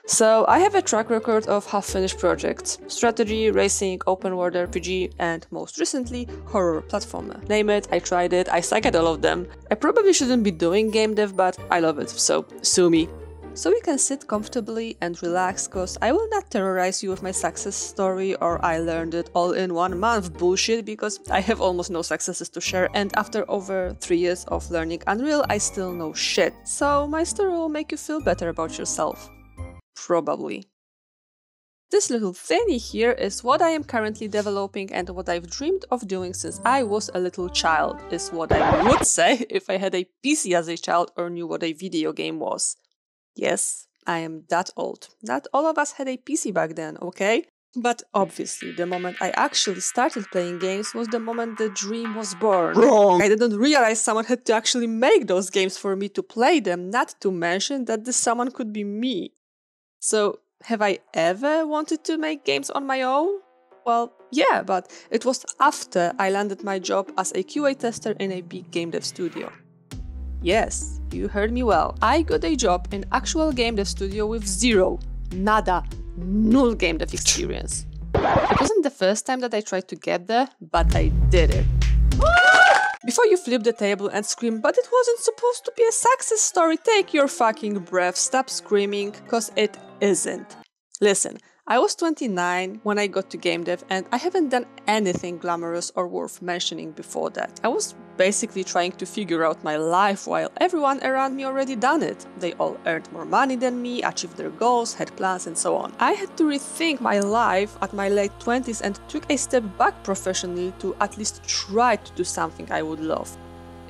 So I have a track record of half-finished projects: strategy, racing, open world RPG, and most recently, horror platformer. Name it, I tried it, I suck at all of them. I probably shouldn't be doing game dev, but I love it, so sue me. So you can sit comfortably and relax, cause I will not terrorize you with my success story or I learned it all in 1 month bullshit, because I have almost no successes to share, and after over 3 years of learning Unreal, I still know shit. So my story will make you feel better about yourself. Probably. This little thingy here is what I am currently developing, and what I've dreamed of doing since I was a little child, is what I would say if I had a PC as a child or knew what a video game was. Yes, I am that old. Not all of us had a PC back then, okay? But obviously, the moment I actually started playing games was the moment the dream was born. Wrong! I didn't realize someone had to actually make those games for me to play them, not to mention that this someone could be me. So, have I ever wanted to make games on my own? Well, yeah, but it was after I landed my job as a QA tester in a big game dev studio. Yes, you heard me well. I got a job in actual game dev studio with zero, nada, null game dev experience. It wasn't the first time that I tried to get there, but I did it. Before you flip the table and scream, but it wasn't supposed to be a success story, take your fucking breath, stop screaming, cause it isn't. Listen, I was 29 when I got to game dev, and I haven't done anything glamorous or worth mentioning before that. I was basically trying to figure out my life while everyone around me already done it. They all earned more money than me, achieved their goals, had plans, and so on. I had to rethink my life at my late 20s and took a step back professionally to at least try to do something I would love.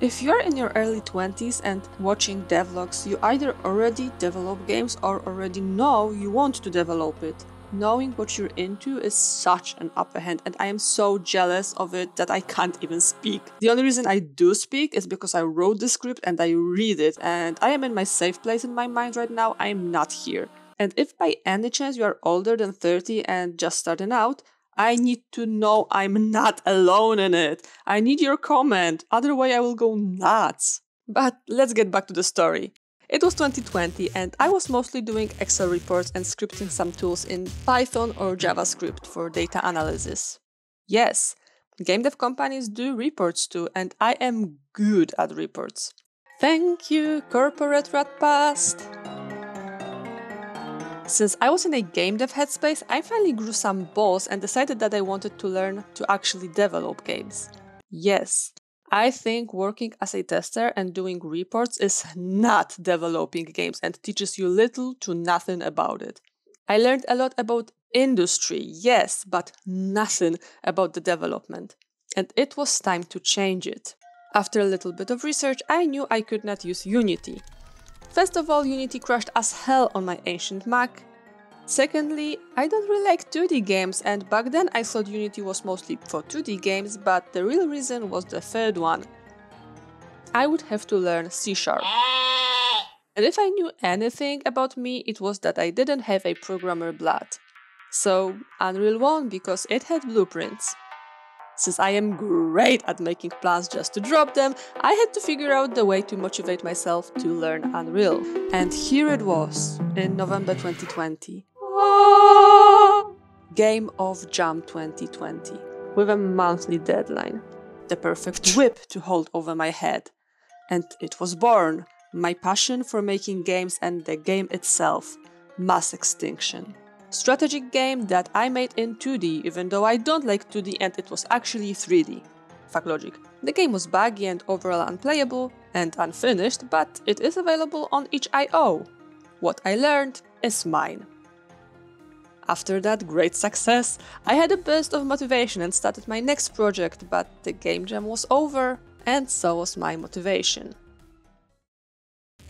If you're in your early 20s and watching devlogs, you either already develop games or already know you want to develop it. Knowing what you're into is such an upper hand, and I am so jealous of it that I can't even speak. The only reason I do speak is because I wrote the script and I read it, and I am in my safe place in my mind right now. I am not here. And if by any chance you are older than 30 and just starting out, I need to know I'm not alone in it. I need your comment, otherwise I will go nuts. But let's get back to the story. It was 2020 and I was mostly doing Excel reports and scripting some tools in Python or JavaScript for data analysis. Yes, game dev companies do reports too, and I am good at reports. Thank you, corporate rat past! Since I was in a game dev headspace, I finally grew some balls and decided that I wanted to learn to actually develop games. Yes, I think working as a tester and doing reports is not developing games and teaches you little to nothing about it. I learned a lot about industry, yes, but nothing about the development. And it was time to change it. After a little bit of research, I knew I could not use Unity. First of all, Unity crashed as hell on my ancient Mac. Secondly, I don't really like 2D games, and back then I thought Unity was mostly for 2D games, but the real reason was the third one. I would have to learn C#. And if I knew anything about me, it was that I didn't have a programmer blood. So Unreal won because it had blueprints. Since I am great at making plans just to drop them, I had to figure out the way to motivate myself to learn Unreal. And here it was, in November 2020. Game of Jam 2020, with a monthly deadline. The perfect whip to hold over my head. And it was born, my passion for making games and the game itself, Mass Extinction. Strategic game that I made in 2D, even though I don't like 2D and it was actually 3D. Fuck logic. The game was buggy and overall unplayable and unfinished, but it is available on itch.io. What I learned is mine. After that great success, I had a burst of motivation and started my next project, but the game jam was over, and so was my motivation.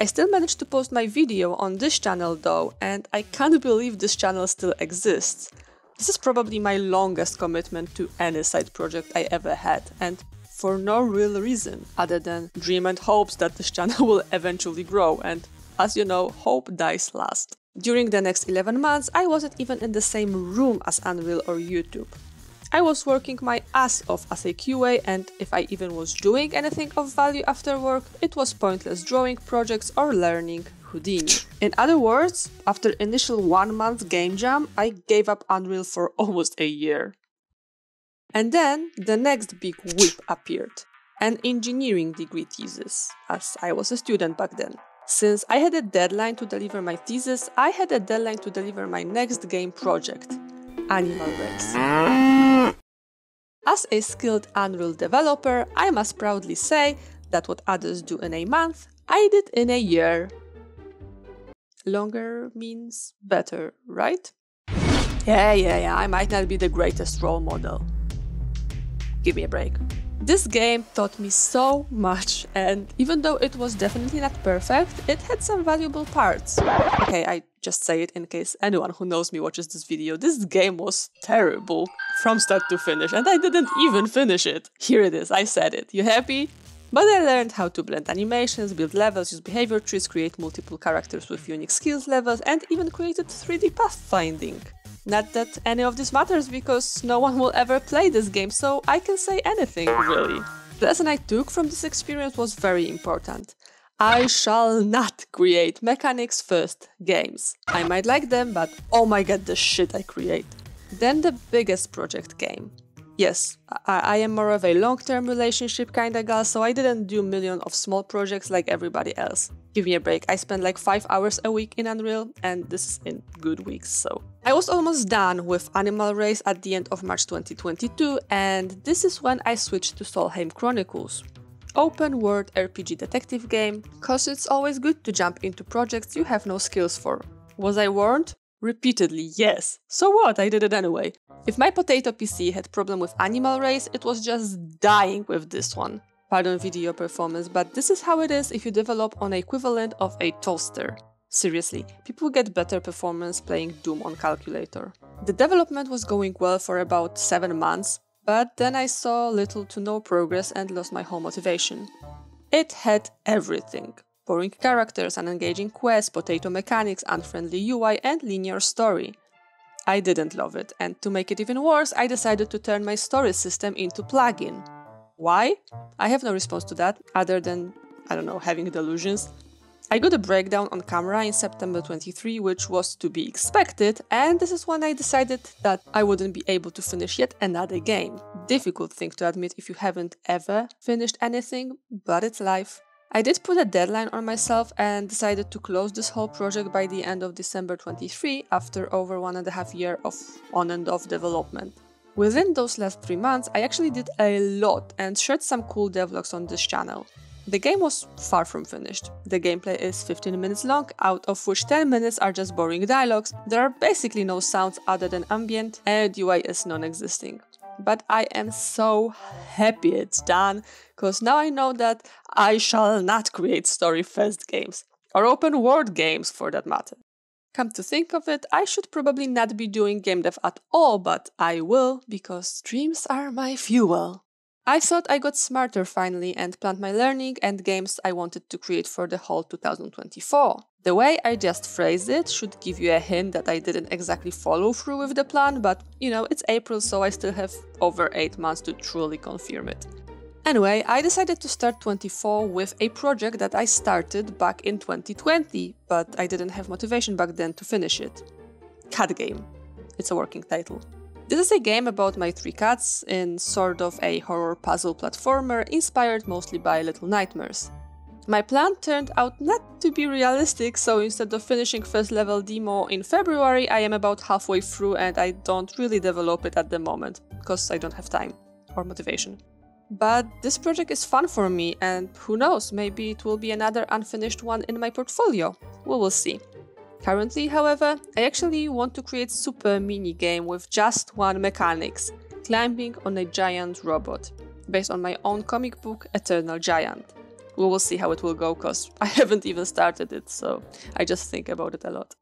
I still managed to post my video on this channel though, and I can't believe this channel still exists. This is probably my longest commitment to any side project I ever had, and for no real reason other than dream and hopes that this channel will eventually grow, and as you know, hope dies last. During the next 11 months, I wasn't even in the same room as Unreal or YouTube. I was working my ass off as a QA, and if I even was doing anything of value after work, it was pointless drawing projects or learning Houdini. In other words, after initial 1-month game jam, I gave up Unreal for almost a year. And then the next big whip appeared, an engineering degree thesis, as I was a student back then. Since I had a deadline to deliver my thesis, I had a deadline to deliver my next game project, Animal Race. As a skilled Unreal developer, I must proudly say that what others do in a month, I did in a year. Longer means better, right? Yeah, I might not be the greatest role model. Give me a break. This game taught me so much, and even though it was definitely not perfect, it had some valuable parts. Okay, I just say it in case anyone who knows me watches this video. This game was terrible from start to finish, and I didn't even finish it. Here it is, I said it. You happy? But I learned how to blend animations, build levels, use behavior trees, create multiple characters with unique skills levels, and even created 3D pathfinding. Not that any of this matters because no one will ever play this game, so I can say anything, really. The lesson I took from this experience was very important. I shall not create mechanics first games. I might like them, but oh my god, the shit I create. Then the biggest project came. Yes, I am more of a long-term relationship kinda gal, so I didn't do millions of small projects like everybody else. Give me a break, I spend like 5 hours a week in Unreal, and this is in good weeks, so. I was almost done with Animal Race at the end of March 2022, and this is when I switched to Solhame Chronicles. Open world RPG detective game, cause it's always good to jump into projects you have no skills for. Was I warned? Repeatedly, yes. So what? I did it anyway. If my potato PC had problem with Animal Race, it was just dying with this one. Pardon video performance, but this is how it is if you develop on the equivalent of a toaster. Seriously, people get better performance playing Doom on calculator. The development was going well for about 7 months, but then I saw little to no progress and lost my whole motivation. It had everything. Boring characters, unengaging quests, potato mechanics, unfriendly UI, and linear story. I didn't love it, and to make it even worse, I decided to turn my story system into plugin. Why? I have no response to that, other than, I don't know, having delusions. I got a breakdown on camera in September 23, which was to be expected, and this is when I decided that I wouldn't be able to finish yet another game. Difficult thing to admit if you haven't ever finished anything, but it's life. I did put a deadline on myself and decided to close this whole project by the end of December 23 after over 1.5 years of on and off development. Within those last 3 months, I actually did a lot and shared some cool devlogs on this channel. The game was far from finished. The gameplay is 15 minutes long, out of which 10 minutes are just boring dialogues. There are basically no sounds other than ambient, and UI is non-existing. But I am so happy it's done, cause now I know that I shall not create story-first games, or open-world games for that matter. Come to think of it, I should probably not be doing game dev at all, but I will, because streams are my fuel. I thought I got smarter finally and planned my learning and games I wanted to create for the whole 2024. The way I just phrased it should give you a hint that I didn't exactly follow through with the plan, but you know, it's April, so I still have over 8 months to truly confirm it. Anyway, I decided to start 24 with a project that I started back in 2020, but I didn't have motivation back then to finish it. Cat Game. It's a working title. This is a game about my 3 cats in sort of a horror puzzle platformer inspired mostly by Little Nightmares. My plan turned out not to be realistic, so instead of finishing first level demo in February, I am about halfway through and I don't really develop it at the moment, because I don't have time or motivation. But this project is fun for me and who knows, maybe it will be another unfinished one in my portfolio. We will see. Currently, however, I actually want to create super mini game with just one mechanics, climbing on a giant robot, based on my own comic book Eternal Giant. We will see how it will go, cause I haven't even started it, so I just think about it a lot.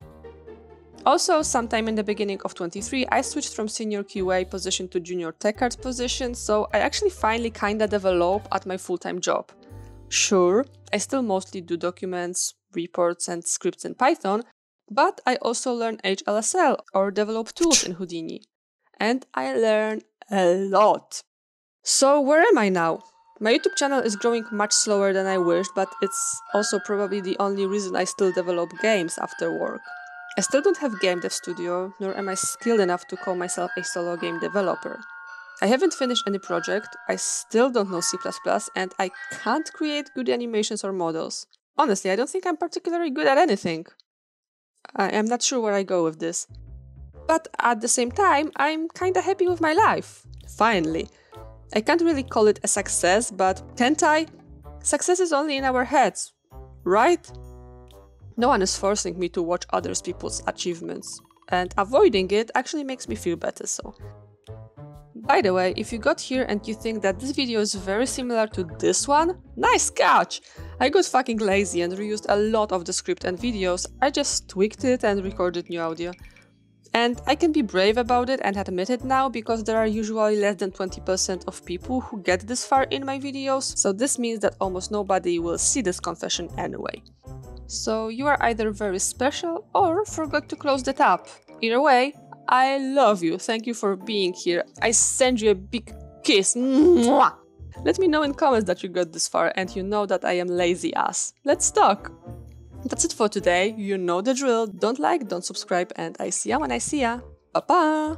Also, sometime in the beginning of 23, I switched from senior QA position to junior tech art position, so I actually finally kinda develop at my full-time job. Sure, I still mostly do documents, reports and scripts in Python, but I also learn HLSL or develop tools in Houdini. And I learn a lot. So where am I now? My YouTube channel is growing much slower than I wished, but it's also probably the only reason I still develop games after work. I still don't have game dev studio, nor am I skilled enough to call myself a solo game developer. I haven't finished any project, I still don't know C++, and I can't create good animations or models. Honestly, I don't think I'm particularly good at anything. I am not sure where I go with this. But at the same time, I'm kinda happy with my life. Finally. I can't really call it a success, but can't I? Success is only in our heads, right? No one is forcing me to watch other people's achievements, and avoiding it actually makes me feel better, so. By the way, if you got here and you think that this video is very similar to this one, nice catch! I got fucking lazy and reused a lot of the script and videos, I just tweaked it and recorded new audio. And I can be brave about it and admit it now because there are usually less than 20% of people who get this far in my videos, so this means that almost nobody will see this confession anyway. So you are either very special or forgot to close the tab. Either way, I love you, thank you for being here, I send you a big kiss. Mwah! Let me know in comments that you got this far and you know that I am lazy ass. Let's talk! That's it for today, you know the drill, don't like, don't subscribe, and I see ya when I see ya. Pa-pa!